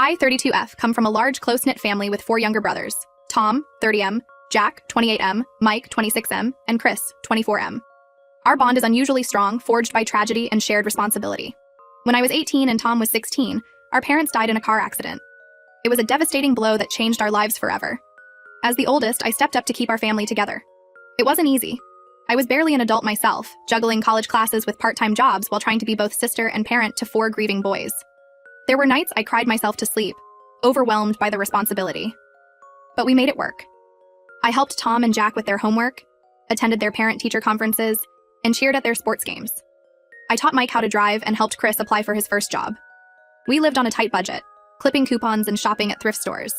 I, 32F, come from a large, close-knit family with 4 younger brothers: Tom, 30M, Jack, 28M, Mike, 26M, and Chris, 24M. Our bond is unusually strong, forged by tragedy and shared responsibility. When I was 18 and Tom was 16, our parents died in a car accident. It was a devastating blow that changed our lives forever. As the oldest, I stepped up to keep our family together. It wasn't easy. I was barely an adult myself, juggling college classes with part-time jobs while trying to be both sister and parent to 4 grieving boys. There were nights I cried myself to sleep, overwhelmed by the responsibility. But we made it work. I helped Tom and Jack with their homework, attended their parent-teacher conferences, and cheered at their sports games. I taught Mike how to drive and helped Chris apply for his first job. We lived on a tight budget, clipping coupons and shopping at thrift stores.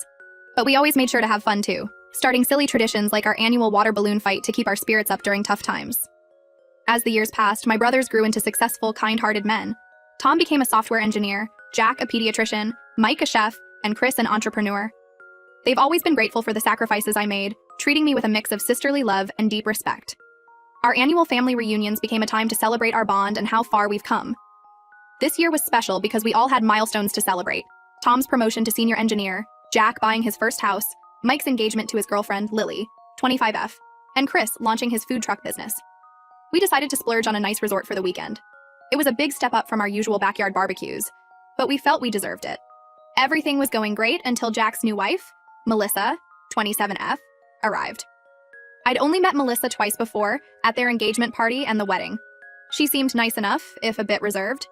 But we always made sure to have fun too, starting silly traditions like our annual water balloon fight to keep our spirits up during tough times. As the years passed, my brothers grew into successful, kind-hearted men. Tom became a software engineer, Jack a pediatrician, Mike a chef, and Chris an entrepreneur. They've always been grateful for the sacrifices I made, treating me with a mix of sisterly love and deep respect. Our annual family reunions became a time to celebrate our bond and how far we've come. This year was special because we all had milestones to celebrate: Tom's promotion to senior engineer, Jack buying his first house, Mike's engagement to his girlfriend, Lily, 25F, and Chris launching his food truck business. We decided to splurge on a nice resort for the weekend. It was a big step up from our usual backyard barbecues, but we felt we deserved it. Everything was going great until Jack's new wife, Melissa, 27F, arrived. I'd only met Melissa twice before, at their engagement party and the wedding. She seemed nice enough, if a bit reserved.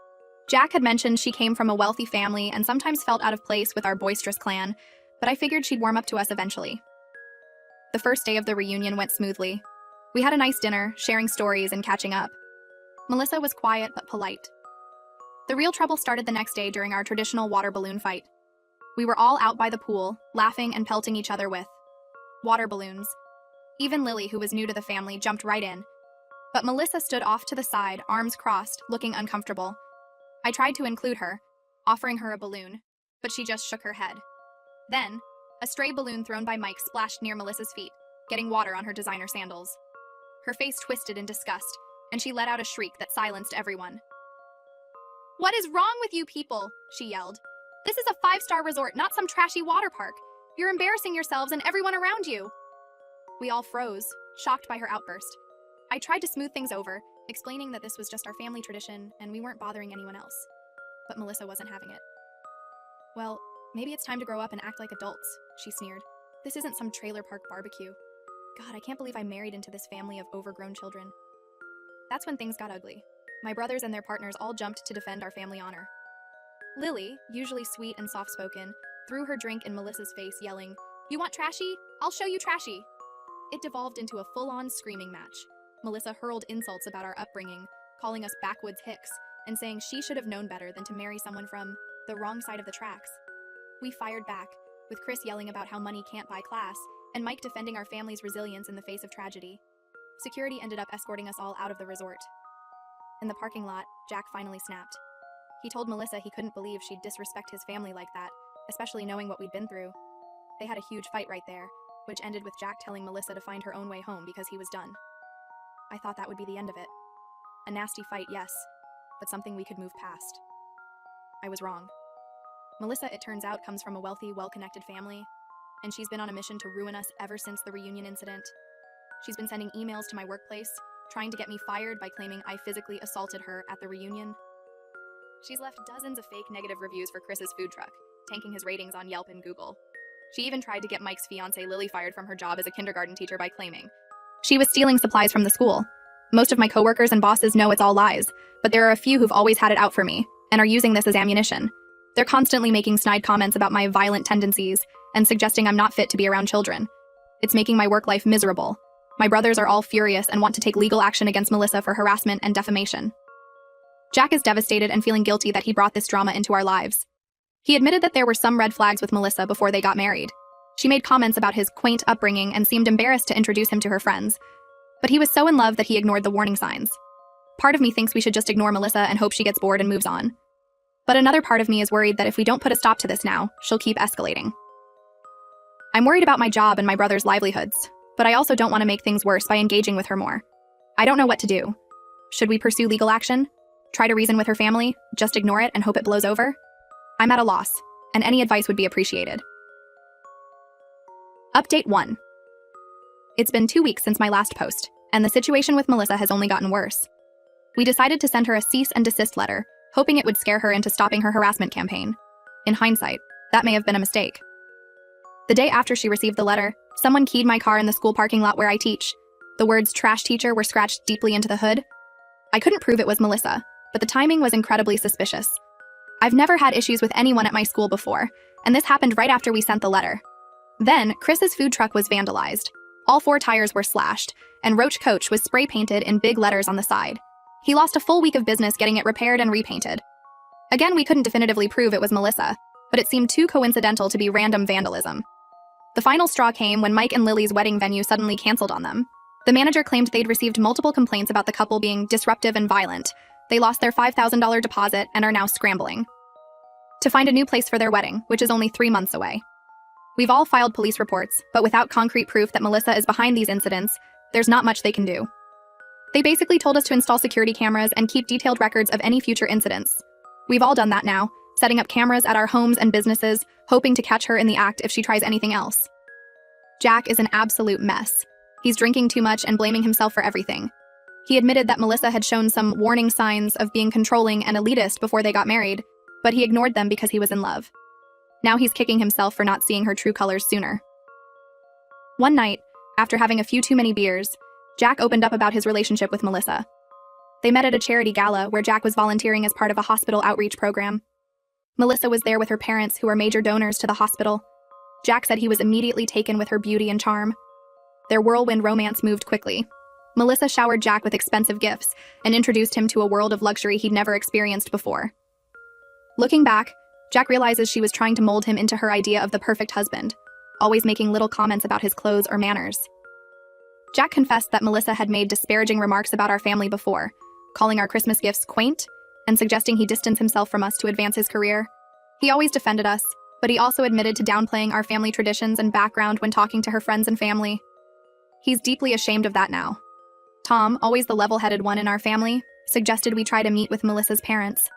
Jack had mentioned she came from a wealthy family and sometimes felt out of place with our boisterous clan, but I figured she'd warm up to us eventually. The first day of the reunion went smoothly. We had a nice dinner, sharing stories and catching up. Melissa was quiet but polite. The real trouble started the next day during our traditional water balloon fight. We were all out by the pool, laughing and pelting each other with water balloons. Even Lily, who was new to the family, jumped right in. But Melissa stood off to the side, arms crossed, looking uncomfortable. I tried to include her, offering her a balloon, but she just shook her head. Then, a stray balloon thrown by Mike splashed near Melissa's feet, getting water on her designer sandals. Her face twisted in disgust, and she let out a shriek that silenced everyone. "What is wrong with you people?" she yelled. "This is a 5-star resort, not some trashy water park. You're embarrassing yourselves and everyone around you." We all froze, shocked by her outburst. I tried to smooth things over, explaining that this was just our family tradition and we weren't bothering anyone else. But Melissa wasn't having it. "Well, maybe it's time to grow up and act like adults," she sneered. "This isn't some trailer park barbecue. God, I can't believe I married into this family of overgrown children." That's when things got ugly. My brothers and their partners all jumped to defend our family honor. Lily, usually sweet and soft-spoken, threw her drink in Melissa's face, yelling, "You want trashy? I'll show you trashy." It devolved into a full-on screaming match. Melissa hurled insults about our upbringing, calling us backwoods hicks, and saying she should have known better than to marry someone from the wrong side of the tracks. We fired back, with Chris yelling about how money can't buy class, and Mike defending our family's resilience in the face of tragedy. Security ended up escorting us all out of the resort. In the parking lot, Jack finally snapped. He told Melissa he couldn't believe she'd disrespect his family like that, especially knowing what we'd been through. They had a huge fight right there, which ended with Jack telling Melissa to find her own way home because he was done. I thought that would be the end of it. A nasty fight, yes, but something we could move past. I was wrong. Melissa, it turns out, comes from a wealthy, well-connected family, and she's been on a mission to ruin us ever since the reunion incident. She's been sending emails to my workplace, trying to get me fired by claiming I physically assaulted her at the reunion. She's left dozens of fake negative reviews for Chris's food truck, tanking his ratings on Yelp and Google. She even tried to get Mike's fiancée Lily fired from her job as a kindergarten teacher by claiming she was stealing supplies from the school. Most of my coworkers and bosses know it's all lies, but there are a few who've always had it out for me and are using this as ammunition. They're constantly making snide comments about my violent tendencies and suggesting I'm not fit to be around children. It's making my work life miserable. My brothers are all furious and want to take legal action against Melissa for harassment and defamation. Jack is devastated and feeling guilty that he brought this drama into our lives. He admitted that there were some red flags with Melissa before they got married. She made comments about his quaint upbringing and seemed embarrassed to introduce him to her friends. But he was so in love that he ignored the warning signs. Part of me thinks we should just ignore Melissa and hope she gets bored and moves on. But another part of me is worried that if we don't put a stop to this now, she'll keep escalating. I'm worried about my job and my brother's livelihoods, but I also don't want to make things worse by engaging with her more. I don't know what to do. Should we pursue legal action? Try to reason with her family? Just ignore it and hope it blows over? I'm at a loss. and any advice would be appreciated. Update 1. It's been 2 weeks since my last post, and the situation with Melissa has only gotten worse. We decided to send her a cease and desist letter, hoping it would scare her into stopping her harassment campaign. In hindsight, that may have been a mistake. The day after she received the letter, someone keyed my car in the school parking lot where I teach. The words "trash teacher" were scratched deeply into the hood. I couldn't prove it was Melissa, but the timing was incredibly suspicious. I've never had issues with anyone at my school before, and this happened right after we sent the letter. Then, Chris's food truck was vandalized. All 4 tires were slashed, and Roach Coach was spray painted in big letters on the side. He lost a full week of business getting it repaired and repainted. Again, we couldn't definitively prove it was Melissa, but it seemed too coincidental to be random vandalism. The final straw came when Mike and Lily's wedding venue suddenly canceled on them. The manager claimed they'd received multiple complaints about the couple being disruptive and violent. They lost their $5,000 deposit and are now scrambling to find a new place for their wedding, which is only 3 months away. We've all filed police reports, but without concrete proof that Melissa is behind these incidents, there's not much they can do. They basically told us to install security cameras and keep detailed records of any future incidents. We've all done that now, setting up cameras at our homes and businesses, hoping to catch her in the act if she tries anything else. Jack is an absolute mess. He's drinking too much and blaming himself for everything. He admitted that Melissa had shown some warning signs of being controlling and elitist before they got married, but he ignored them because he was in love. Now he's kicking himself for not seeing her true colors sooner. One night, after having a few too many beers, Jack opened up about his relationship with Melissa. They met at a charity gala where Jack was volunteering as part of a hospital outreach program. Melissa was there with her parents, who are major donors to the hospital. Jack said he was immediately taken with her beauty and charm. Their whirlwind romance moved quickly. Melissa showered Jack with expensive gifts and introduced him to a world of luxury he'd never experienced before. Looking back, Jack realizes she was trying to mold him into her idea of the perfect husband, always making little comments about his clothes or manners. Jack confessed that Melissa had made disparaging remarks about our family before, calling our Christmas gifts quaint and suggesting he distance himself from us to advance his career. He always defended us, but he also admitted to downplaying our family traditions and background when talking to her friends and family. He's deeply ashamed of that now. Tom, always the level-headed one in our family, suggested we try to meet with Melissa's parents.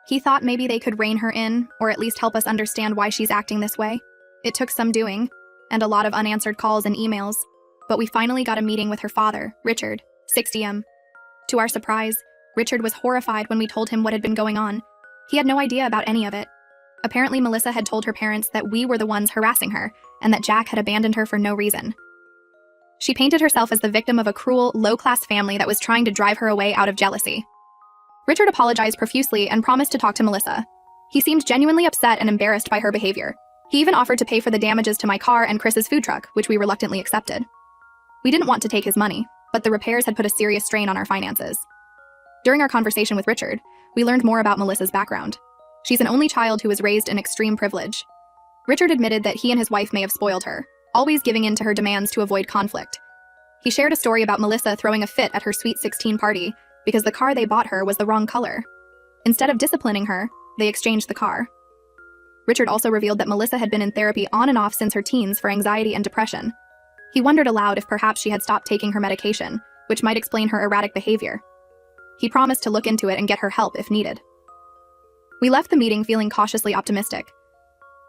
He thought maybe they could rein her in, or at least help us understand why she's acting this way. It took some doing, and a lot of unanswered calls and emails, but we finally got a meeting with her father, Richard, 60M. To our surprise, Richard was horrified when we told him what had been going on. He had no idea about any of it. Apparently, Melissa had told her parents that we were the ones harassing her, and that Jack had abandoned her for no reason. She painted herself as the victim of a cruel, low-class family that was trying to drive her away out of jealousy. Richard apologized profusely and promised to talk to Melissa. He seemed genuinely upset and embarrassed by her behavior. He even offered to pay for the damages to my car and Chris's food truck, which we reluctantly accepted. We didn't want to take his money, but the repairs had put a serious strain on our finances. During our conversation with Richard, we learned more about Melissa's background. She's an only child who was raised in extreme privilege. Richard admitted that he and his wife may have spoiled her, always giving in to her demands to avoid conflict. He shared a story about Melissa throwing a fit at her Sweet 16 party because the car they bought her was the wrong color. Instead of disciplining her, they exchanged the car. Richard also revealed that Melissa had been in therapy on and off since her teens for anxiety and depression. He wondered aloud if perhaps she had stopped taking her medication, which might explain her erratic behavior. He promised to look into it and get her help if needed. We left the meeting feeling cautiously optimistic.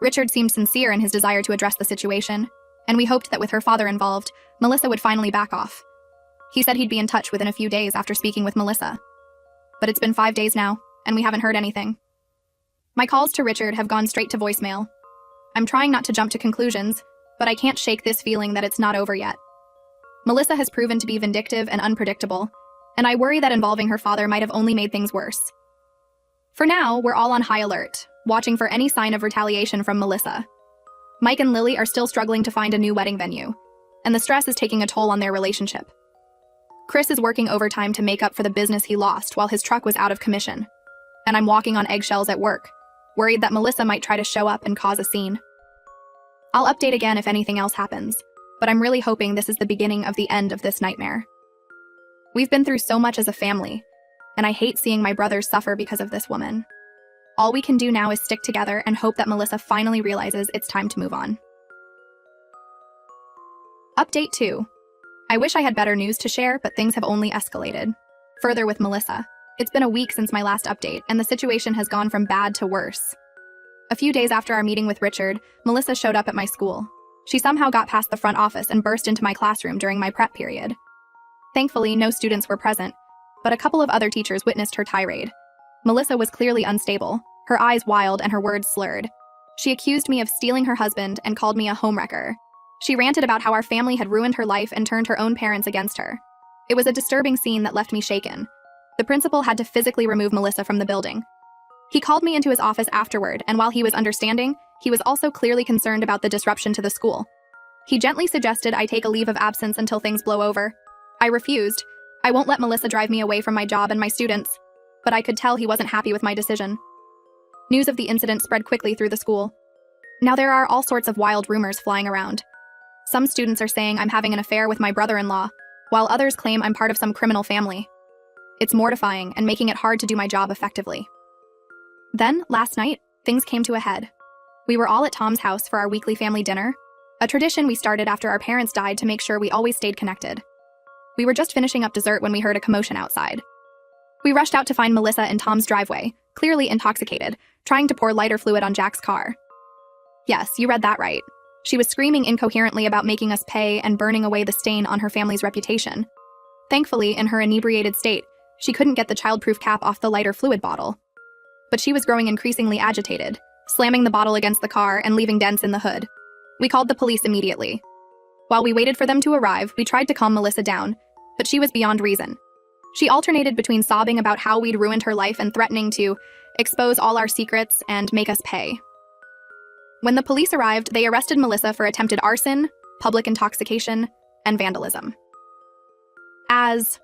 Richard seemed sincere in his desire to address the situation, and we hoped that with her father involved, Melissa would finally back off. He said he'd be in touch within a few days after speaking with Melissa. But it's been 5 days now, and we haven't heard anything. My calls to Richard have gone straight to voicemail. I'm trying not to jump to conclusions, but I can't shake this feeling that it's not over yet. Melissa has proven to be vindictive and unpredictable, and I worry that involving her father might have only made things worse. For now, we're all on high alert, watching for any sign of retaliation from Melissa. Mike and Lily are still struggling to find a new wedding venue, and the stress is taking a toll on their relationship. Chris is working overtime to make up for the business he lost while his truck was out of commission, and I'm walking on eggshells at work, worried that Melissa might try to show up and cause a scene. I'll update again if anything else happens, but I'm really hoping this is the beginning of the end of this nightmare. We've been through so much as a family, and I hate seeing my brothers suffer because of this woman. All we can do now is stick together and hope that Melissa finally realizes it's time to move on. Update 2. I wish I had better news to share, but things have only escalated. Further with Melissa. It's been a week since my last update, and the situation has gone from bad to worse. A few days after our meeting with Richard, Melissa showed up at my school. She somehow got past the front office and burst into my classroom during my prep period. Thankfully, no students were present, but a couple of other teachers witnessed her tirade. Melissa was clearly unstable, her eyes wild and her words slurred. She accused me of stealing her husband and called me a homewrecker. She ranted about how our family had ruined her life and turned her own parents against her. It was a disturbing scene that left me shaken. The principal had to physically remove Melissa from the building. He called me into his office afterward, and while he was understanding, he was also clearly concerned about the disruption to the school. He gently suggested I take a leave of absence until things blow over. I refused. I won't let Melissa drive me away from my job and my students. But I could tell he wasn't happy with my decision. News of the incident spread quickly through the school. Now there are all sorts of wild rumors flying around. Some students are saying I'm having an affair with my brother-in-law, while others claim I'm part of some criminal family. It's mortifying and making it hard to do my job effectively. Then, last night, things came to a head. We were all at Tom's house for our weekly family dinner, a tradition we started after our parents died to make sure we always stayed connected. We were just finishing up dessert when we heard a commotion outside. We rushed out to find Melissa in Tom's driveway, clearly intoxicated, trying to pour lighter fluid on Jack's car. Yes, you read that right. She was screaming incoherently about making us pay and burning away the stain on her family's reputation. Thankfully, in her inebriated state, she couldn't get the childproof cap off the lighter fluid bottle. But she was growing increasingly agitated, slamming the bottle against the car and leaving dents in the hood. We called the police immediately. While we waited for them to arrive, we tried to calm Melissa down, but she was beyond reason. She alternated between sobbing about how we'd ruined her life and threatening to expose all our secrets and make us pay. When the police arrived, they arrested Melissa for attempted arson, public intoxication, and vandalism. As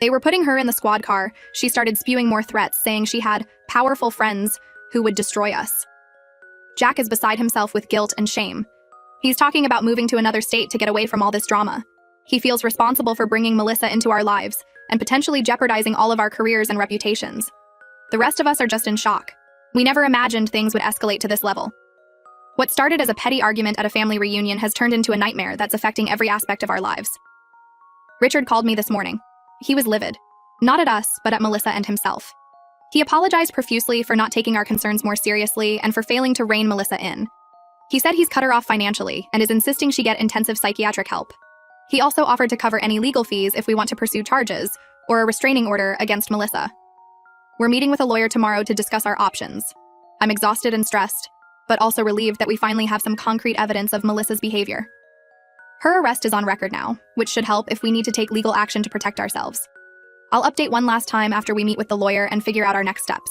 they were putting her in the squad car, she started spewing more threats, saying she had powerful friends who would destroy us. Jack is beside himself with guilt and shame. He's talking about moving to another state to get away from all this drama. He feels responsible for bringing Melissa into our lives and potentially jeopardizing all of our careers and reputations. The rest of us are just in shock. We never imagined things would escalate to this level. What started as a petty argument at a family reunion has turned into a nightmare that's affecting every aspect of our lives. Richard called me this morning. He was livid. Not at us, but at Melissa and himself. He apologized profusely for not taking our concerns more seriously and for failing to rein Melissa in. He said he's cut her off financially and is insisting she get intensive psychiatric help. He also offered to cover any legal fees if we want to pursue charges or a restraining order against Melissa. We're meeting with a lawyer tomorrow to discuss our options. I'm exhausted and stressed, but also relieved that we finally have some concrete evidence of Melissa's behavior. Her arrest is on record now, which should help if we need to take legal action to protect ourselves. I'll update one last time after we meet with the lawyer and figure out our next steps.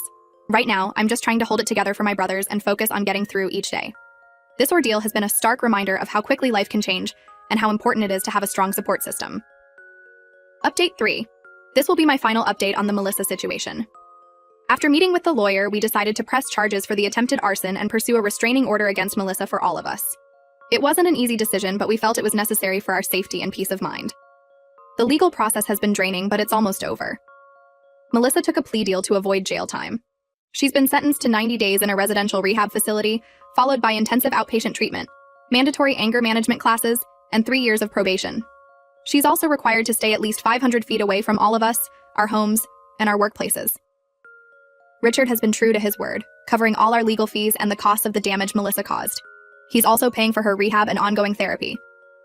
Right now, I'm just trying to hold it together for my brothers and focus on getting through each day. This ordeal has been a stark reminder of how quickly life can change and how important it is to have a strong support system. Update 3. This will be my final update on the Melissa situation. After meeting with the lawyer, we decided to press charges for the attempted arson and pursue a restraining order against Melissa for all of us. It wasn't an easy decision, but we felt it was necessary for our safety and peace of mind. The legal process has been draining, but it's almost over. Melissa took a plea deal to avoid jail time. She's been sentenced to 90 days in a residential rehab facility, followed by intensive outpatient treatment, mandatory anger management classes, and 3 years of probation. She's also required to stay at least 500 feet away from all of us, our homes, and our workplaces. Richard has been true to his word, covering all our legal fees and the costs of the damage Melissa caused. He's also paying for her rehab and ongoing therapy.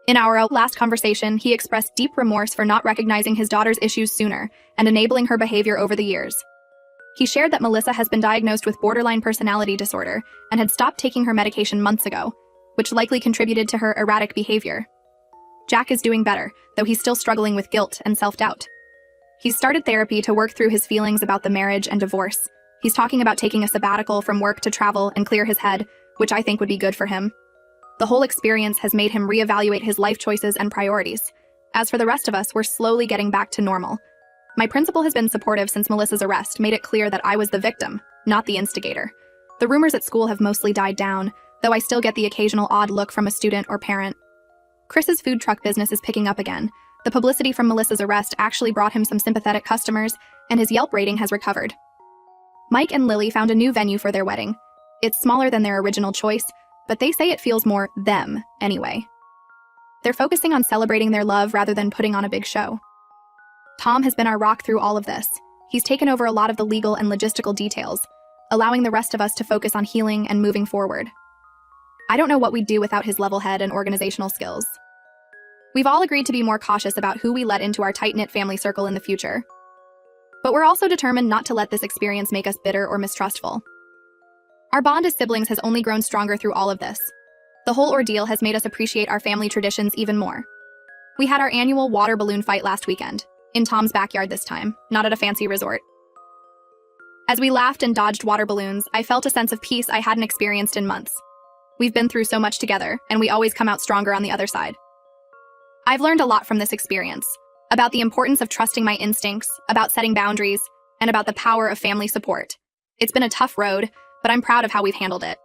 In our last conversation, he expressed deep remorse for not recognizing his daughter's issues sooner and enabling her behavior over the years. He shared that Melissa has been diagnosed with borderline personality disorder and had stopped taking her medication months ago, which likely contributed to her erratic behavior. Jack is doing better, though he's still struggling with guilt and self-doubt. He's started therapy to work through his feelings about the marriage and divorce. He's talking about taking a sabbatical from work to travel and clear his head, which I think would be good for him. The whole experience has made him reevaluate his life choices and priorities. As for the rest of us, we're slowly getting back to normal. My principal has been supportive since Melissa's arrest made it clear that I was the victim, not the instigator. The rumors at school have mostly died down, though I still get the occasional odd look from a student or parent. Chris's food truck business is picking up again. The publicity from Melissa's arrest actually brought him some sympathetic customers, and his Yelp rating has recovered. Mike and Lily found a new venue for their wedding. It's smaller than their original choice, but they say it feels more them anyway. They're focusing on celebrating their love rather than putting on a big show. Tom has been our rock through all of this. He's taken over a lot of the legal and logistical details. allowing the rest of us to focus on healing and moving forward. I don't know what we'd do without his level head and organizational skills. We've all agreed to be more cautious about who we let into our tight-knit family circle in the future. But we're also determined not to let this experience make us bitter or mistrustful. Our bond as siblings has only grown stronger through all of this. The whole ordeal has made us appreciate our family traditions even more. We had our annual water balloon fight last weekend, in Tom's backyard this time, not at a fancy resort. As we laughed and dodged water balloons, I felt a sense of peace I hadn't experienced in months. We've been through so much together, and we always come out stronger on the other side. I've learned a lot from this experience, about the importance of trusting my instincts, about setting boundaries, and about the power of family support. It's been a tough road, but I'm proud of how we've handled it.